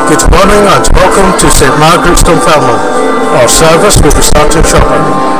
Good morning and welcome to St Margaret's, Dunfermline. Our service will be starting shortly.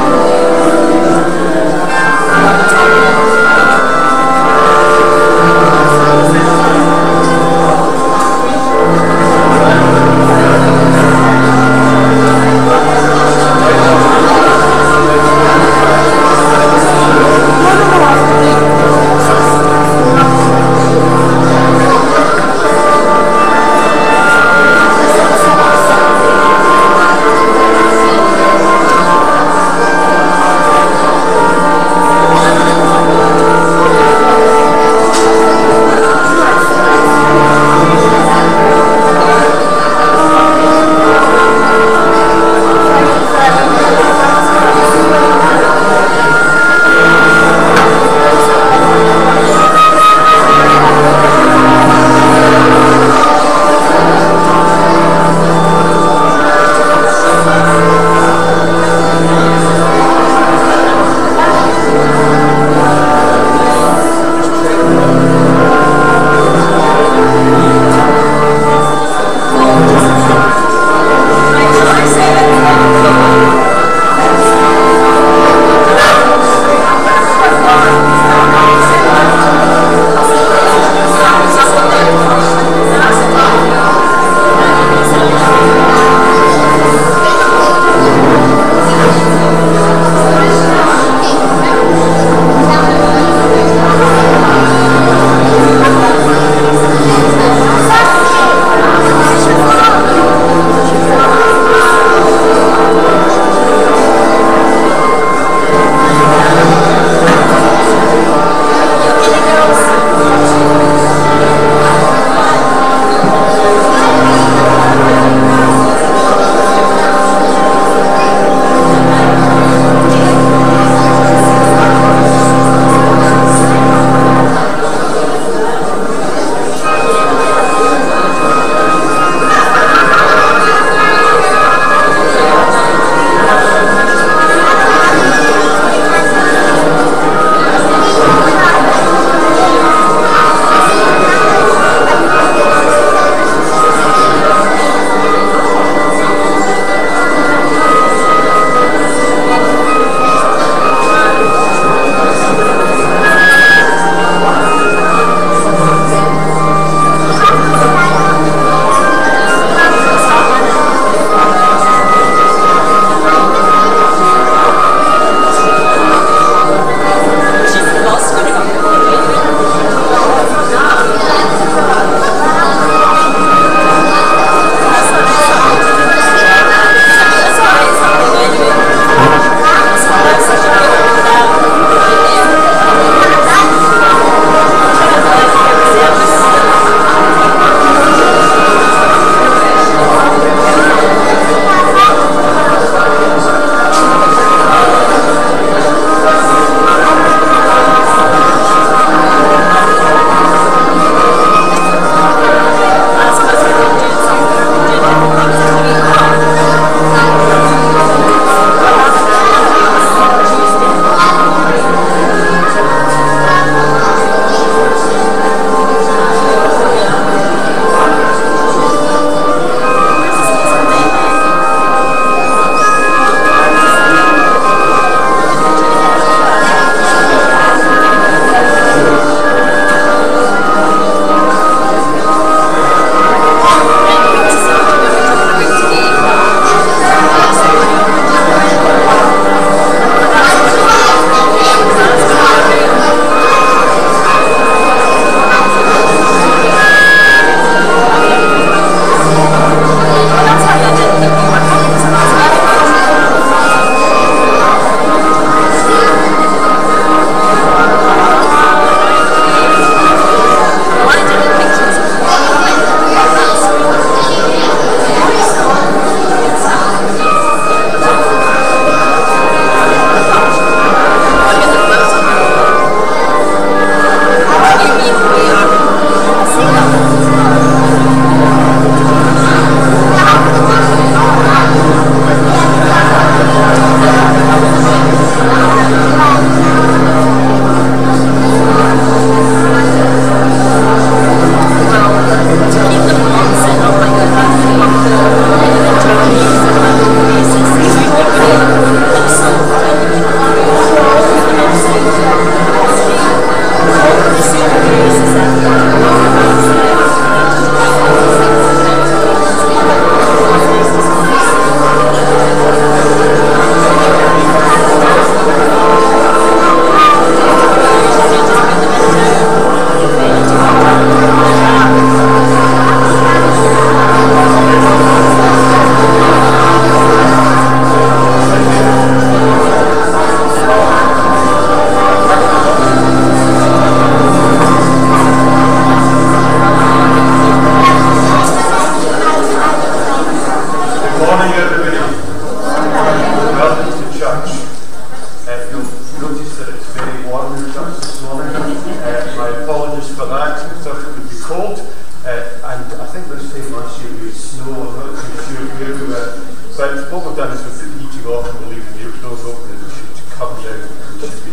last year we had snow, I'm not too sure where we were. But what we've done is we've put the heating off and we'll leave the doors open and we should come down and it should be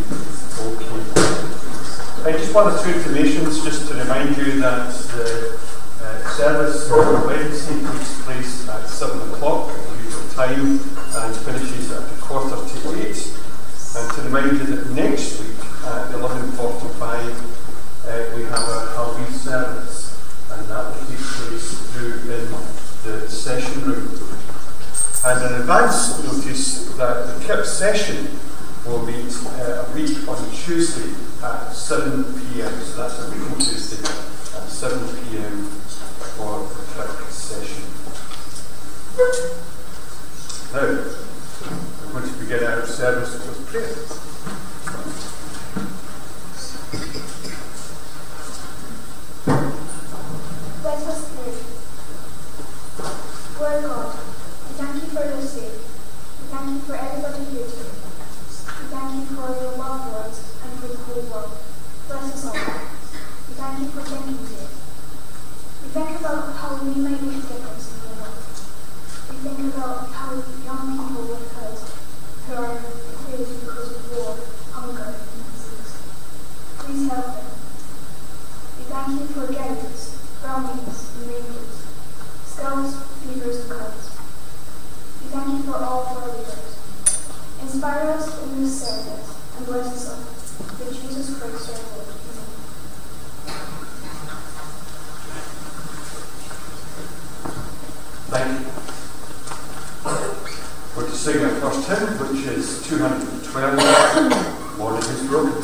okay. Just one or two informations just to remind you that the service on Wednesday takes place at 7 o'clock at the usual time and finishes at 7:45. And to remind you that next week at 11:45 we have our Halloween service, and that will take place through in the session room. And an advance notice that the KIP session will meet a week on Tuesday at 7 p.m. So that's a week on Tuesday at 7 p.m. for the KIP session. Now, we're going to begin our service with prayer. Let us pray. Lord God, we thank you for this day. We thank you for everybody here today. We thank you for your loved ones and for the whole world. Bless us all. We thank you for thinking today. We think about how we might make a difference in the world. We think about how young people like us who are afraid because of war, hunger, and disease. Please help them. We thank you for guidance, brownies and rainbows, skulls, fevers and clouds. We thank you for all of our leaders. Inspire us in this service and bless us all. Through Jesus Christ our Lord. Amen. Thank you. We're going to sing our first hymn, which is 212, Morning is Broken.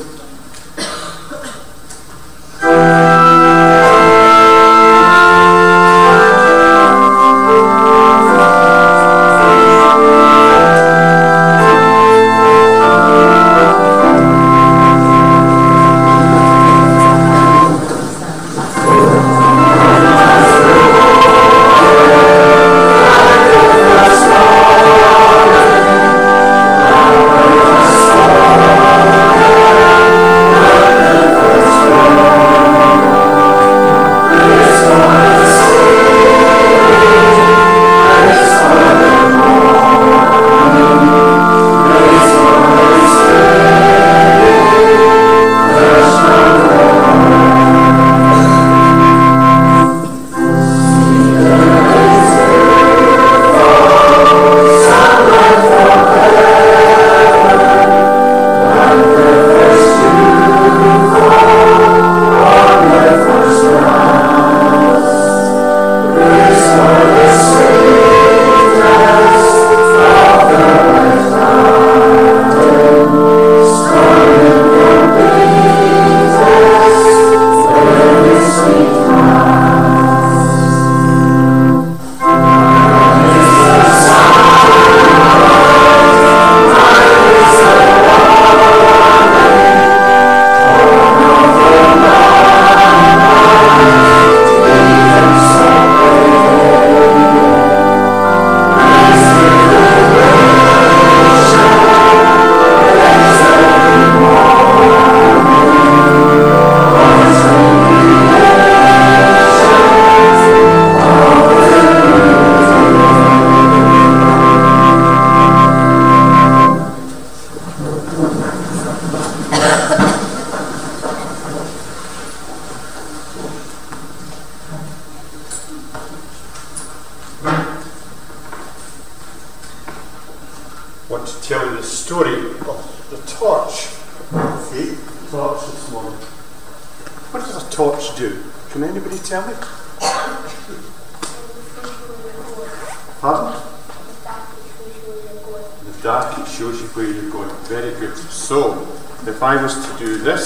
If I was to do this,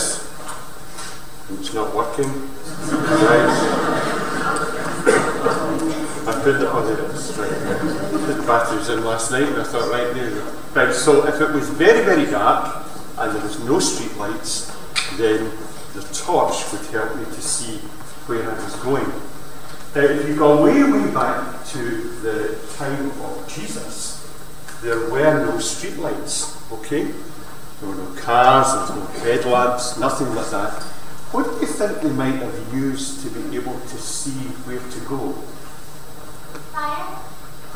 and it's not working, right? I put it on there, right? Put the batteries in last night and I thought, right, there we go. Right, so if it was very, very dark and there was no street lights, then the torch would help me to see where I was going. Now, if you go way, way back to the time of Jesus, there were no street lights, okay? There were no cars, there was no headlamps, nothing like that. What do you think they might have used to be able to see where to go?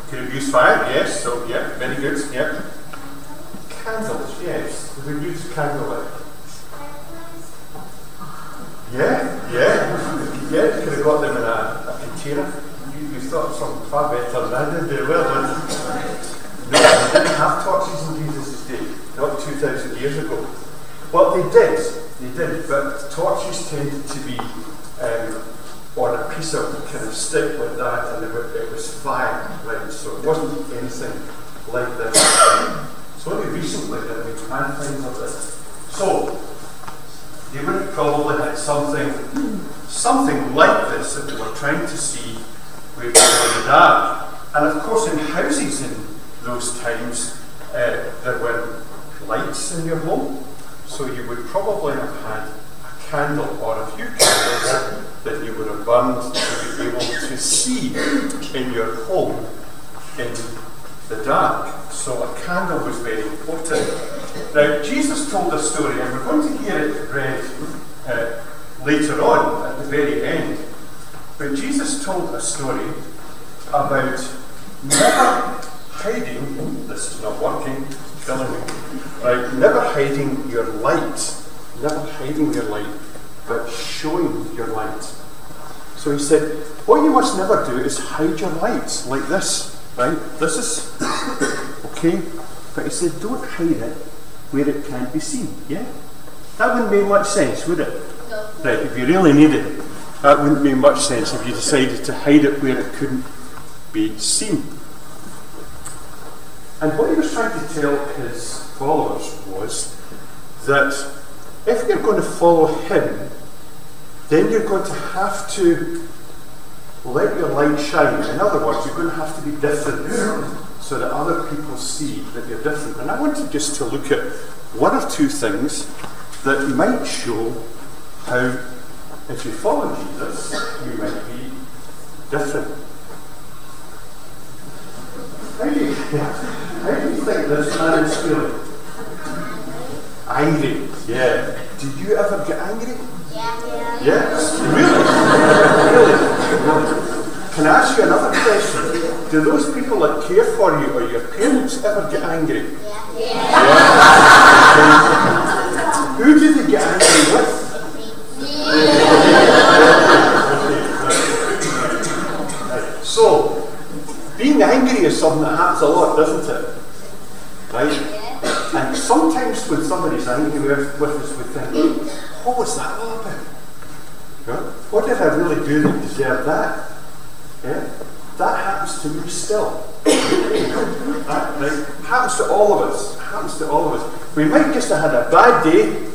Could have used fire, yes, so yeah, very good, yeah. Candles, yes, could have used candlelight. Yeah, could have got them in a container. You thought something far better than I did there, well done. No, they didn't have torches in Jesus' day, not 2,000 years ago. Well, they did, but torches tended to be on a piece of kind of stick like that, and it was fire, right? So it wasn't anything like this. It's only recently that we've had things like this. So they would have probably had something like this that they were trying to see where it was in the dark. And of course, in houses in those times, there were lights in your home, so you would probably have had a candle or a few candles that you would have burned to be able to see in your home in the dark. So a candle was very important. Now, Jesus told a story, and we're going to hear it read later on at the very end. But Jesus told a story about never hiding, this is not working, killing me, right? Never hiding your light, but showing your light. So he said, what you must never do is hide your light like this, right? This is okay, but he said, don't hide it where it can't be seen, yeah? That wouldn't make much sense, would it? No. Right, if you really needed it, that wouldn't make much sense if you decided to hide it where it couldn't be seen. And what he was trying to tell his followers was that if you're going to follow him, then you're going to have to let your light shine. In other words, you're going to have to be different so that other people see that you're different. And I wanted just to look at one or two things that might show how, if you follow Jesus, you might be different. How do you think this man is feeling? Angry, yeah. Do you ever get angry? Yeah. Yes, really? Can I ask you another question? Do those people that care for you or your parents ever get angry? Yeah. Okay. Who do they get angry with? So, being angry is something that happens a lot, doesn't it? Right? And sometimes when somebody's angry with us, we think, what was that all about? Yeah? What did I really do that deserved that? Yeah? That happens to me still. Right? Happens to all of us. We might just have had a bad day,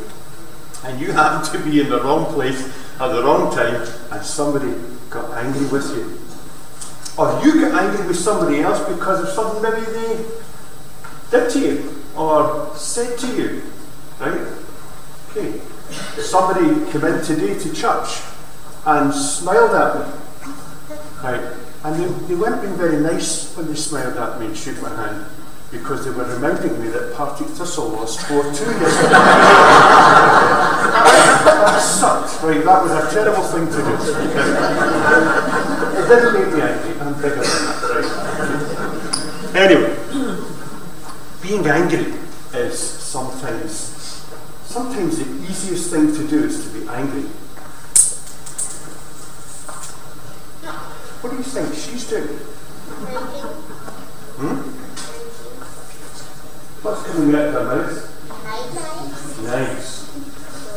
and you happen to be in the wrong place at the wrong time, and somebody got angry with you. Or you get angry with somebody else because of something maybe they did to you or said to you. Right? Okay. Somebody came in today to church and smiled at me. Right? And they weren't being very nice when they smiled at me and shook my hand, because they were reminding me that Partick Thistle lost 4-2 yesterday. That sucked, right? That was a terrible thing to do. It didn't make me angry, I'm bigger than that, right? Anyway, being angry is sometimes the easiest thing to do is to be angry. What do you think she's doing? What's coming out of her mouth? Nice.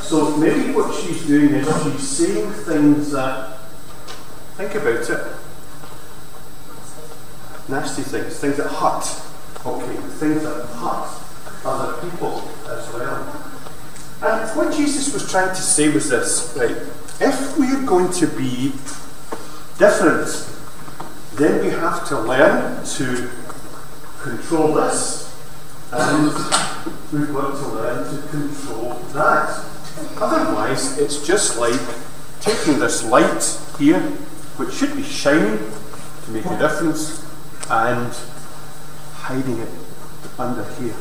So maybe what she's doing is she's saying things that, think about it, nasty things that hurt. Okay, things that hurt other people as well. And what Jesus was trying to say was this, right? If we're going to be different, then we have to learn to control this, and we've got to learn to control that. Otherwise, it's just like taking this light here, which should be shining to make a difference, and hiding it under here.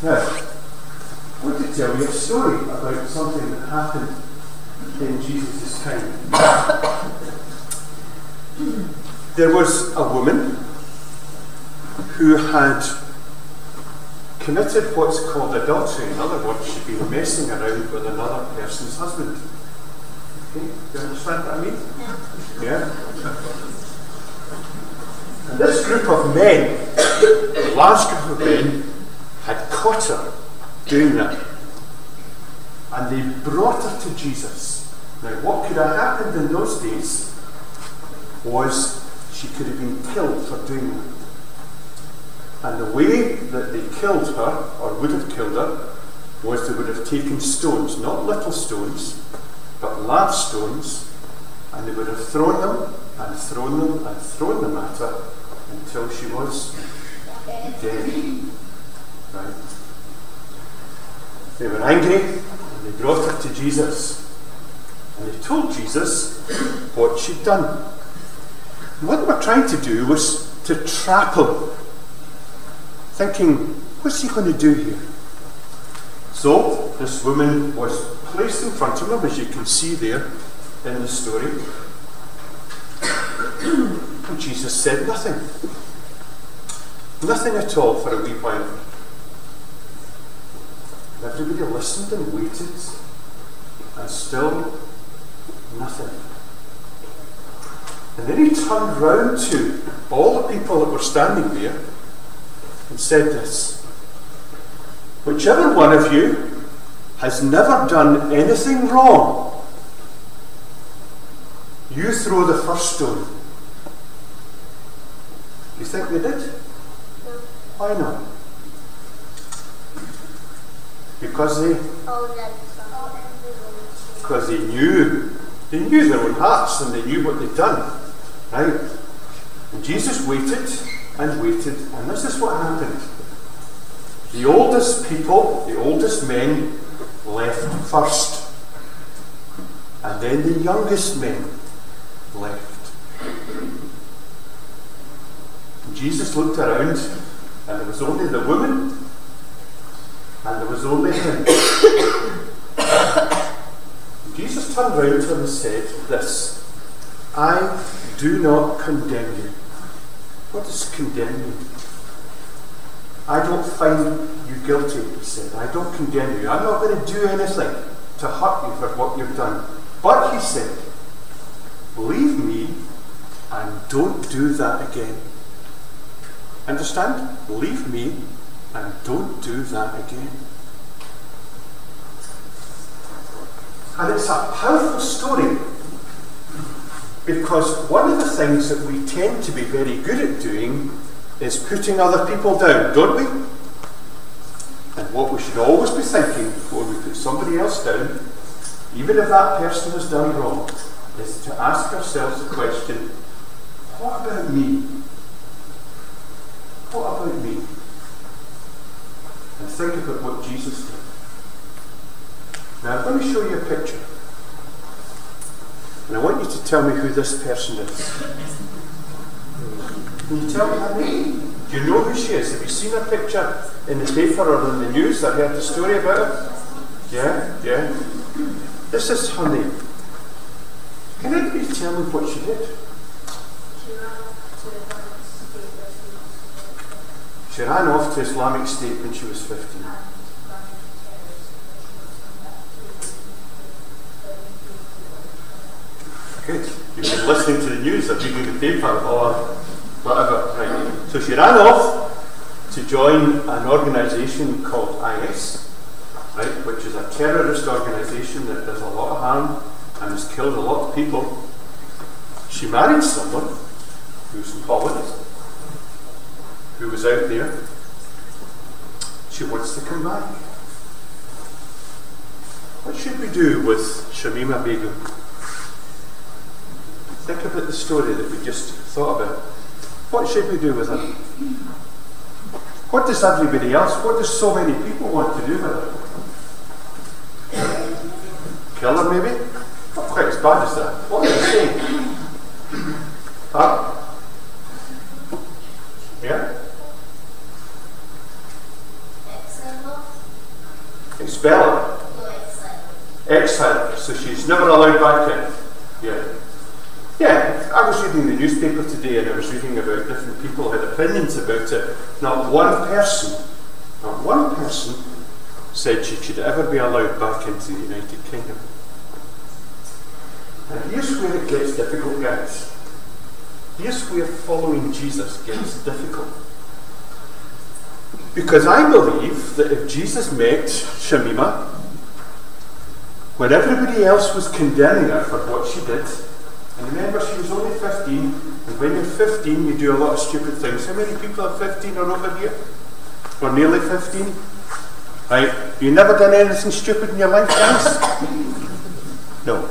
Now, I want to tell you a story about something that happened in Jesus' time. There was a woman who had committed what's called adultery. In other words, she'd been messing around with another person's husband. Okay, do you understand what I mean? Yeah? And this group of men, a large group of men, had caught her doing that. And they brought her to Jesus. Now, what could have happened in those days was she could have been killed for doing that. And the way that they killed her, or would have killed her, was they would have taken stones, not little stones, but large stones, and they would have thrown them, and thrown them, and thrown them at her, until she was dead. Right? They were angry, and they brought her to Jesus. And they told Jesus what she'd done. And what they were trying to do was to trap him, thinking, what's he going to do here? So, this woman was placed in front of him, as you can see there in the story. And Jesus said nothing. Nothing at all for a wee while. And everybody listened and waited, and still nothing. And then he turned round to all the people that were standing there and said this: whichever one of you has never done anything wrong, you throw the first stone. You think they did? Why not? Because they knew their own hearts, and they knew what they'd done. Right? And Jesus waited and waited, and this is what happened. The oldest people, the oldest men, left first. And then the youngest men left. And Jesus looked around, and there was only the woman, and there was only him. Jesus turned round to him and said this: I do not condemn you. What does condemn mean? I don't find you guilty, he said. I don't condemn you. I'm not going to do anything to hurt you for what you've done. But, he said, leave me and don't do that again. Understand? Leave me and don't do that again. And it's a powerful story, because one of the things that we tend to be very good at doing is putting other people down, don't we? And what we should always be thinking before we put somebody else down, even if that person has done wrong, is to ask ourselves the question, what about me? What about me? And think about what Jesus did. Now, I'm going to show you a picture. And I want you to tell me who this person is. Can you tell me her name? Do you know who she is? Have you seen her picture in the paper or in the news? I heard the story about her. Yeah. This is her name. Can anybody tell me what she did? She ran off to Islamic State when she was 15. Good. You've been listening to the news or reading the paper or whatever. Right. So she ran off to join an organisation called IS, right, which is a terrorist organisation that does a lot of harm and has killed a lot of people. She married someone who's in Holland, who was out there. She wants to come back. What should we do with Shamima Begum? Think about the story that we just thought about. What should we do with her? What does everybody else, what does so many people want to do with her? Kill her maybe? Not quite as bad as that. What are they saying? Huh? Yeah? Expel her? Exile her. So she's never allowed back in. Yeah. Yeah, I was reading the newspaper today today, and I was reading about different people who had opinions about it. Not one person said she should ever be allowed back into the United Kingdom. And here's where it gets difficult, guys. Here's where following Jesus gets difficult. Because I believe that if Jesus met Shamima, when everybody else was condemning her for what she did, and remember she was only 15, and when you're 15 you do a lot of stupid things. How many people are 15 or over here? Or nearly 15? Right? You never done anything stupid in your life, guys? No.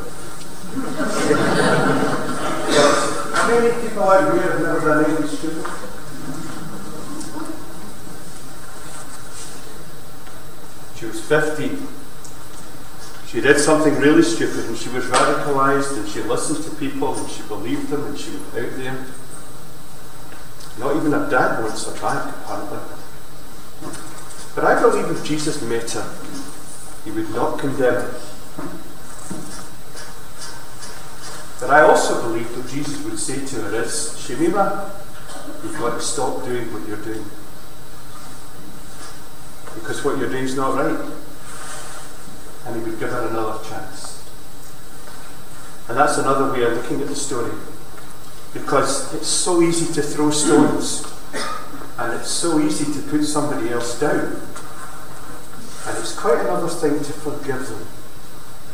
How many people out here have never done anything stupid? She was 15. She did something really stupid, and she was radicalised, and she listened to people, and she believed them, and she went out there. Not even her dad wants her back, apparently. But I believe if Jesus met her, he would not condemn her. But I also believe that Jesus would say to her is, Shamima, you've got to stop doing what you're doing. Because what you're doing is not right. And he would give her another chance. And that's another way of looking at the story. Because it's so easy to throw stones. And it's so easy to put somebody else down. And it's quite another thing to forgive them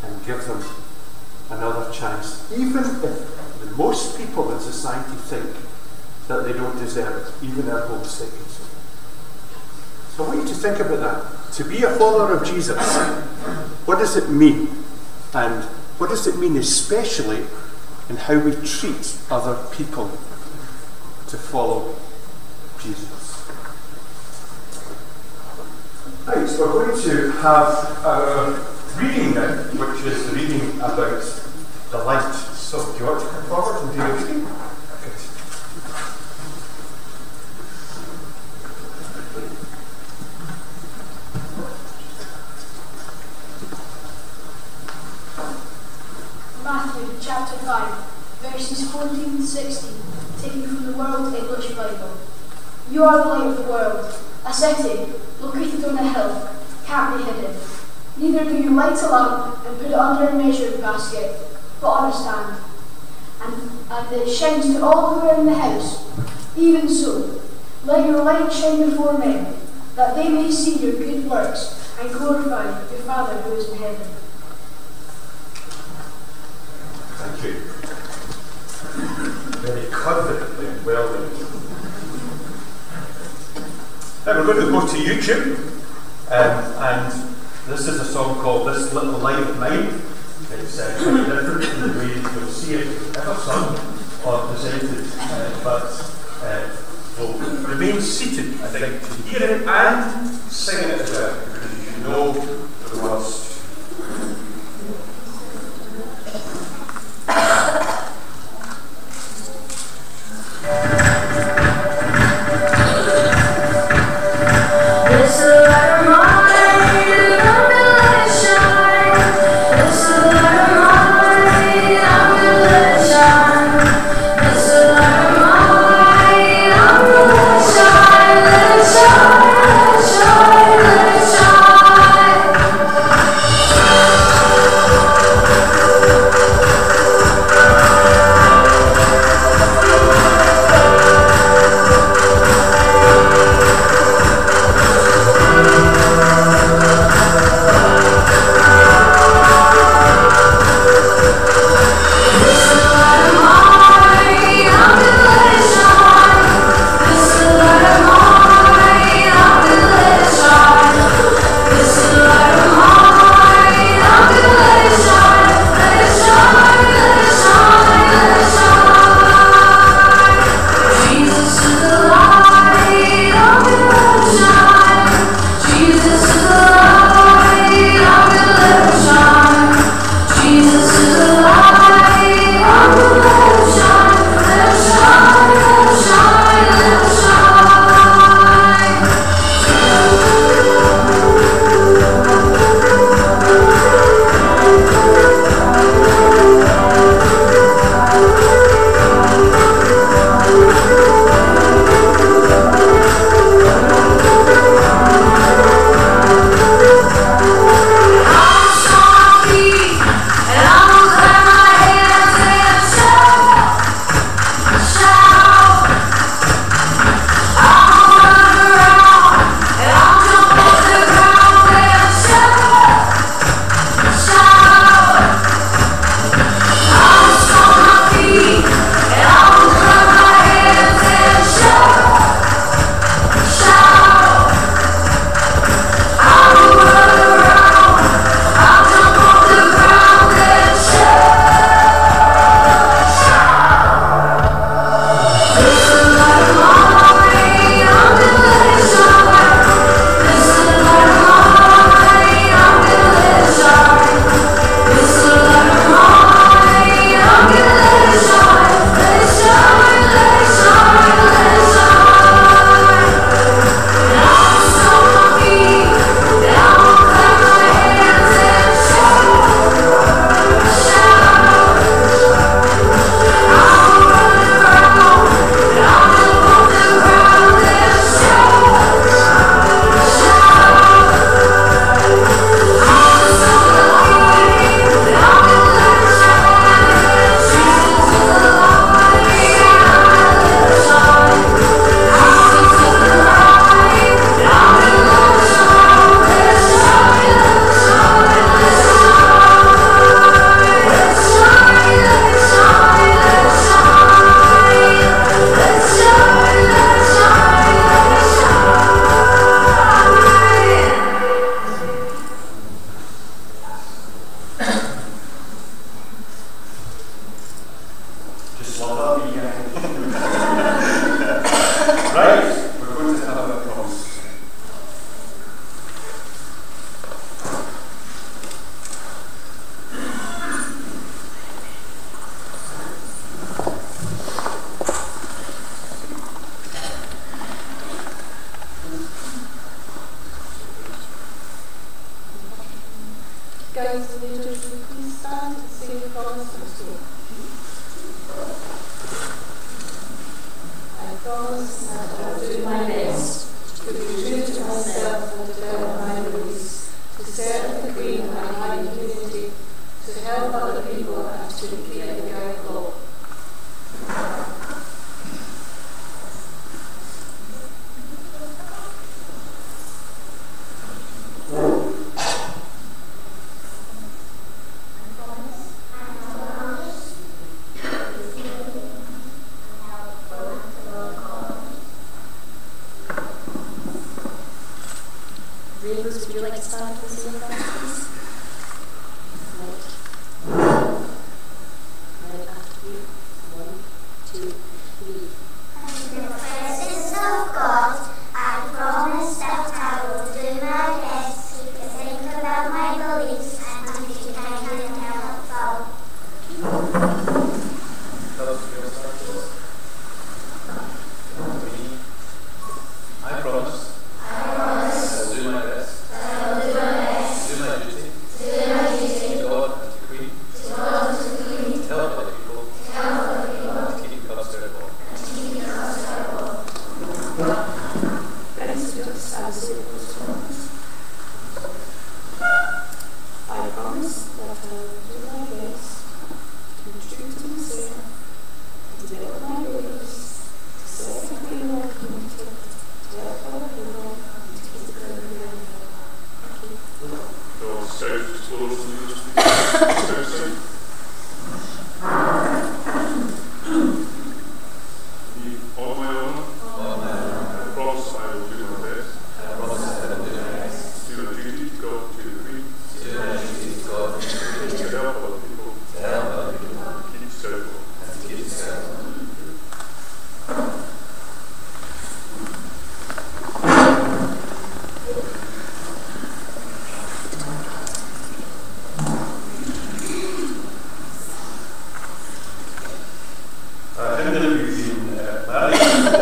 and give them another chance. Even if most people in society think that they don't deserve it, even their home seconds. So I want you to think about that. To be a follower of Jesus, what does it mean? And what does it mean especially in how we treat other people to follow Jesus? Right, so we're going to have our reading now, which is the reading about the light. So, do you want to come forward and do your reading? Matthew chapter 5, verses 14 to 16, taken from the World English Bible. You are the light of the world. A city located on a hill can't be hidden. Neither do you light a lamp and put it under a measuring basket, but on a stand, and it shines to all who are in the house. Even so, let your light shine before men, that they may see your good works and glorify your Father who is in heaven. Thank you. Very confidently and well read. Now we're going to go to YouTube, and this is a song called This Little Light of Mine. It's quite different in the way you'll see it ever sung or presented, but we'll remain seated, I think, to hear it and sing it as well, because you know the words. Shine, I promise that I will do my best to be true to myself and develop my beliefs, to serve the Queen and my community, to help other people and to keep the girl law. Would you like to stand and say anything, please? Right after you. 1, 2, 3. In the presence of God, I promise that I will do my best to think about my beliefs and to be kind and helpful. I promise. I will do my best. Do my duty. To God and to Queen. To help other people. And to keep God's word law. Friends, just as it was promised. I promise that I will do my best to be true to myself, to develop my beliefs, to serve the Queen and my community, to help other people, and to keep the girl going. Thank you. Your scope is closed and you just be on my own. I promise I will do my best. Do my duty to God and to the Queen. To help other people. Keep scope. How many of you have been married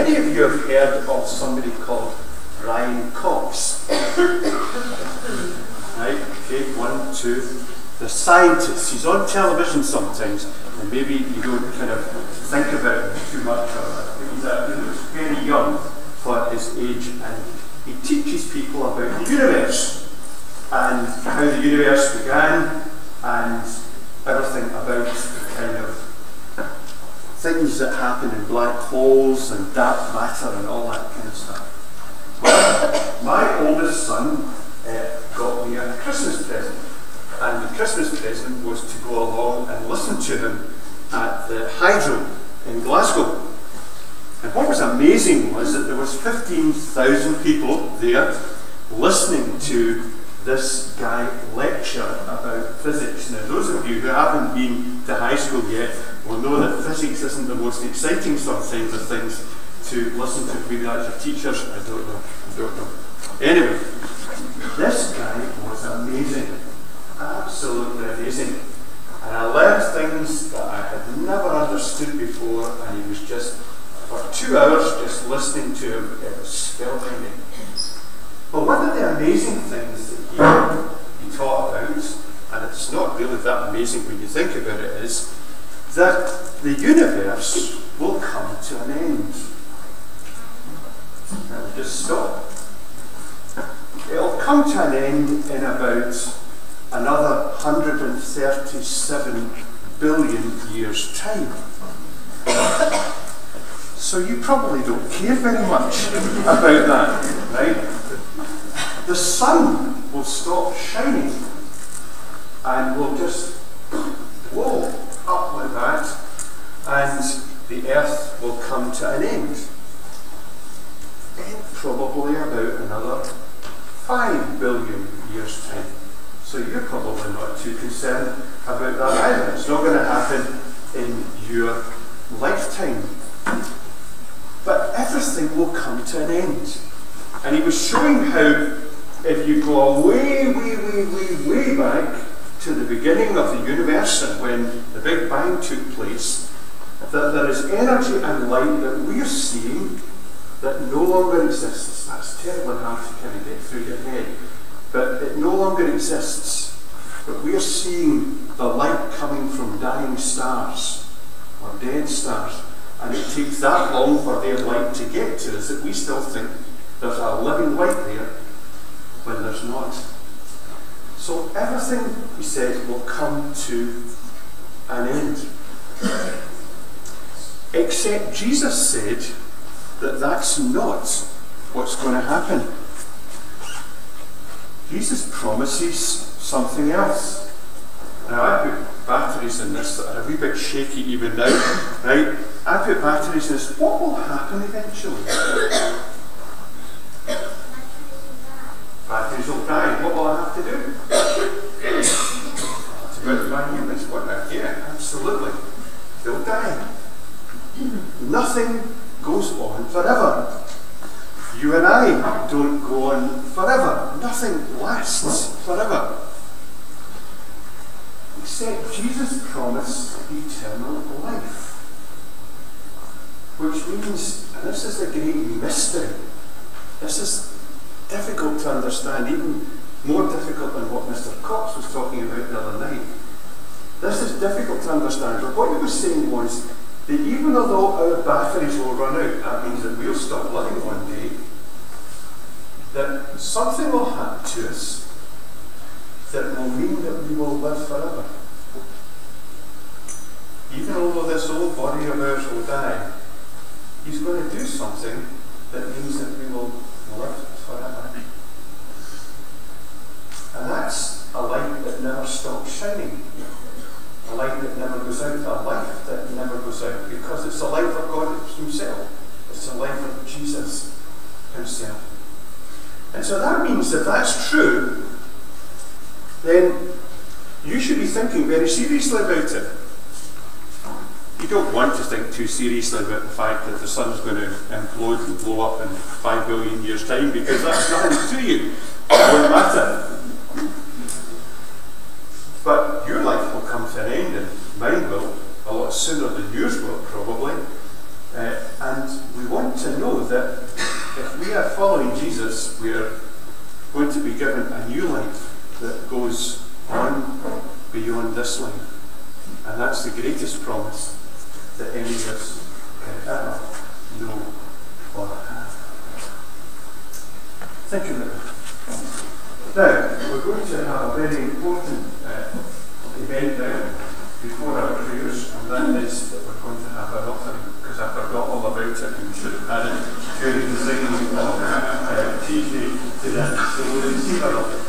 many of you have heard of somebody called CofS? Right, okay, 1, 2. The scientist. He's on television sometimes, and maybe you don't kind of think about him too much. He looks very young for his age, and he teaches people about the universe and how the universe began and everything about kind of things that happen in black holes and dark matter and all that kind of stuff. Well, my oldest son got me a Christmas present, and the Christmas present was to go along and listen to him at the Hydro in Glasgow. And what was amazing was that there was 15,000 people there listening to this guy lecture about physics. Now, those of you who haven't been to high school yet will know that physics isn't the most exciting sometimes of things to listen to. Maybe that's your teachers, I don't know. Anyway, this guy was amazing, absolutely amazing. And I learned things that I had never understood before, and he was just, for 2 hours, just listening to him. It was spellbinding. But one of the amazing things that he taught about, and it's not really that amazing when you think about it, is that the universe will come to an end. It'll just stop. It'll come to an end in about another 137 billion years' time. So you probably don't care very much about that, right? The sun will stop shining and will just blow up like that, and the earth will come to an end in probably about another 5 billion years' time. So you're probably not too concerned about that either. It's not going to happen in your lifetime. But everything will come to an end. And he was showing how if you go way back to the beginning of the universe and when the Big Bang took place, that there is energy and light that we're seeing that no longer exists. That's terribly hard to kind of get through your head. But it no longer exists. But we're seeing the light coming from dying stars or dead stars. And it takes that long for their light to get to us that we still think there's a living light there when there's not. So everything, he said, will come to an end. Except Jesus said that that's not what's going to happen. Jesus promises something else. Now I put batteries in this that are a wee bit shaky even now, right? I put batteries in this. What will happen eventually? Batteries will die. What will I have to do? It's about my humans, won't it? Yeah, absolutely. They'll die. Nothing goes on forever. You and I don't go on forever. Nothing lasts forever. Except Jesus promised eternal life. Which means, and this is the great mystery, this is difficult to understand, even more difficult than what Mr. Cox was talking about the other night. This is difficult to understand, but what he was saying was that even though our batteries will run out, that means that we'll stop living one day, that something will happen to us that will mean that we will live forever. Even although this old body of ours will die, he's going to do something that means that we will live forever. And that's a light that never stops shining. A light that never goes out, a life that never goes out, because it's the life of God himself. It's the life of Jesus himself. And so that means that that's true, then you should be thinking very seriously about it. You don't want to think too seriously about the fact that the sun's going to implode and blow up in 5 billion years' time, because that's nothing to you. It won't matter. But your life will come to an end, and mine will, a lot sooner than yours will, probably. And we want to know that if we are following Jesus, we are going to be given a new life that goes on beyond this life. And that's the greatest promise that any of us can ever know or have. Thank you, Lord. Now, we're going to have a very important event now before our prayers, and that is that we're going to have an offering, because I forgot all about it and we should have had it during the singing of Tuesday today. So we'll receive our offering.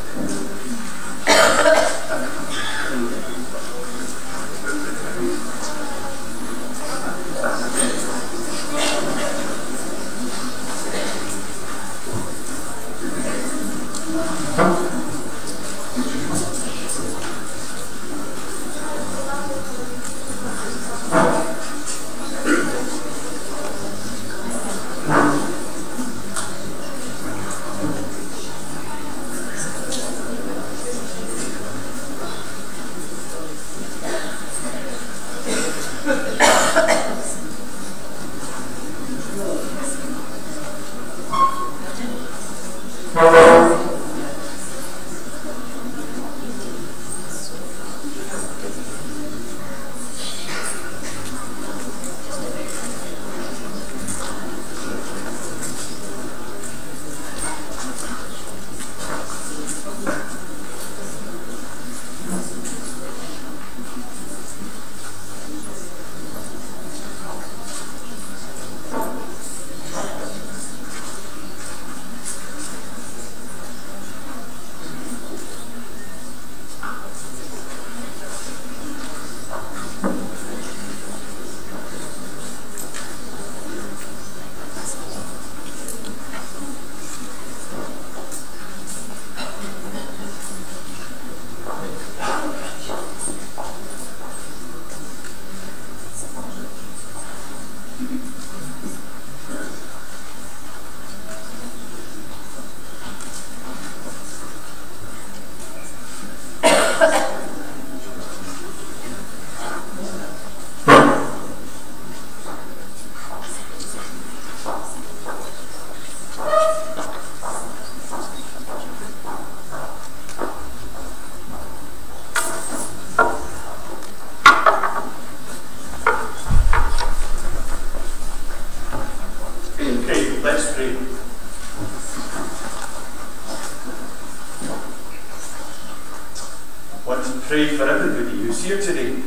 Pray for everybody who's here today.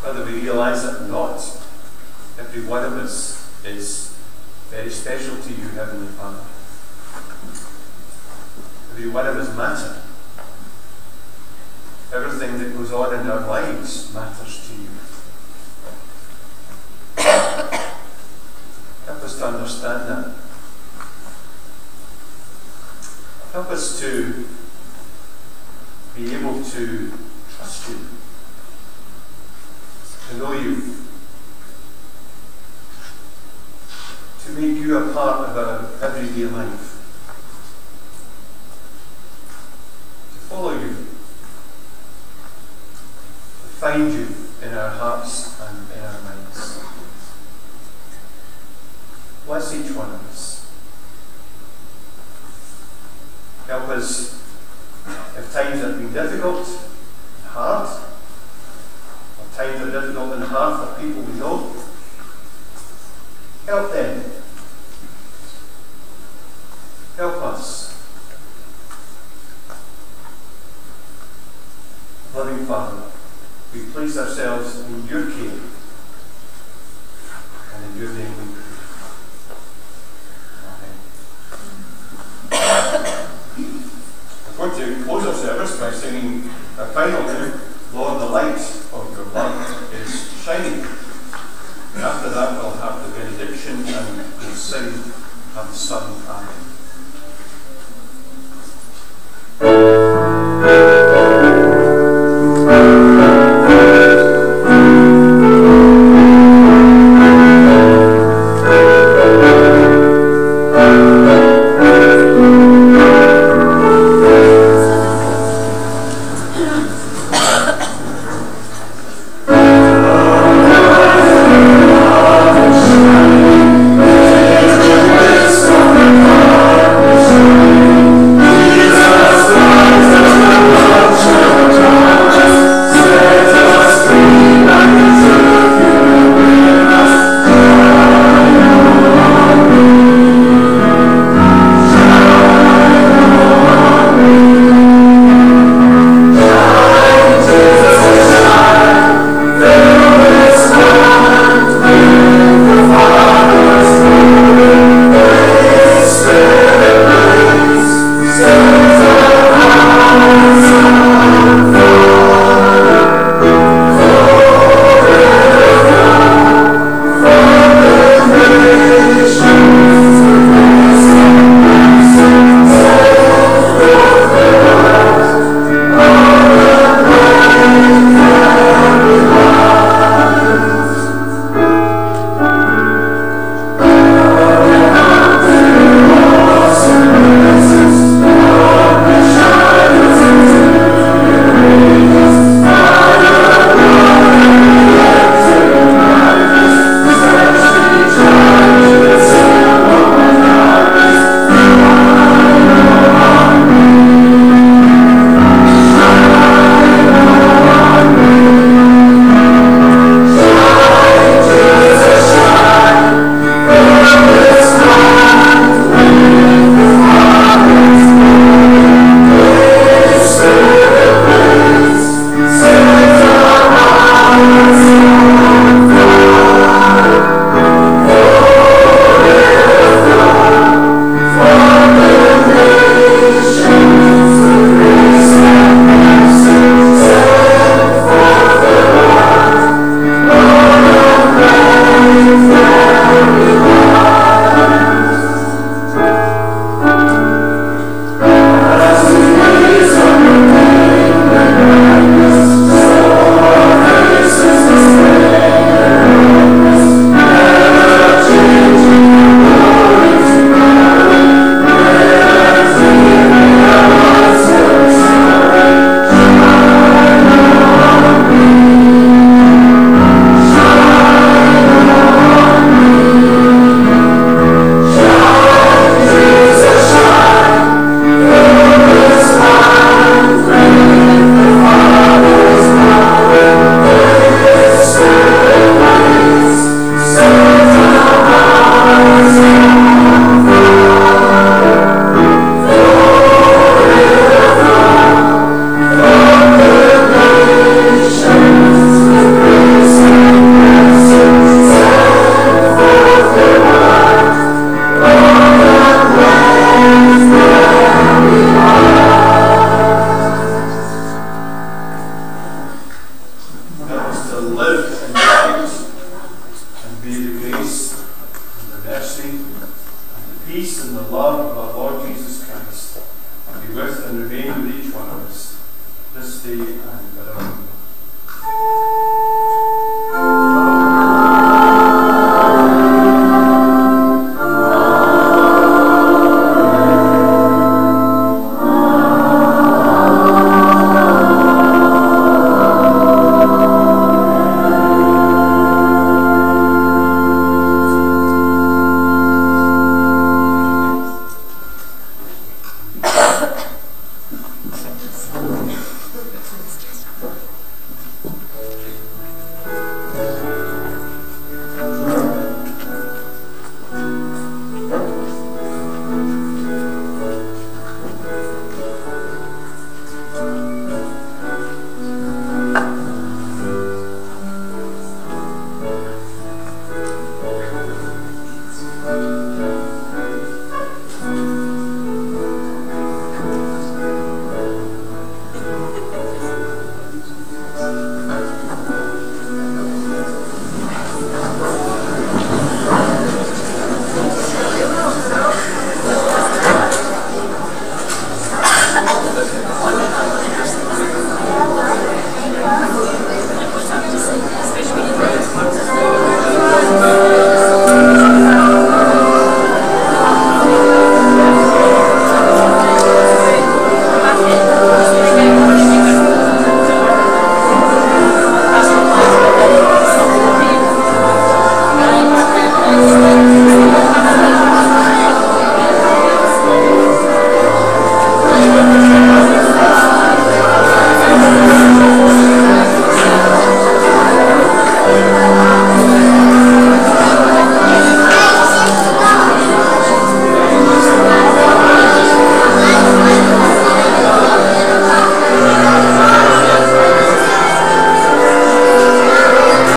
Whether we realise it or not, every one of us is very special to you, Heavenly Father. Every one of us matter. Everything that goes on in our lives matters to you. Help us to understand that. Help us to be able to trust you, to know you, to make you a part of our everyday life, to follow you, to find you in our hearts and in our minds. Bless each one of us. Help us if times have been difficult and hard, or times are difficult and hard for people we know. Help them. Help us. Loving Father, we place ourselves in your care, and in your name we pray. We're going to close our service by singing our final hymn, Lord, the light of your love is shining. And after that we'll have the benediction and we'll sing and Son, Amen. Oh, blessing and the peace and the love of our Lord Jesus Christ be with and remain with each one of us this day and forever.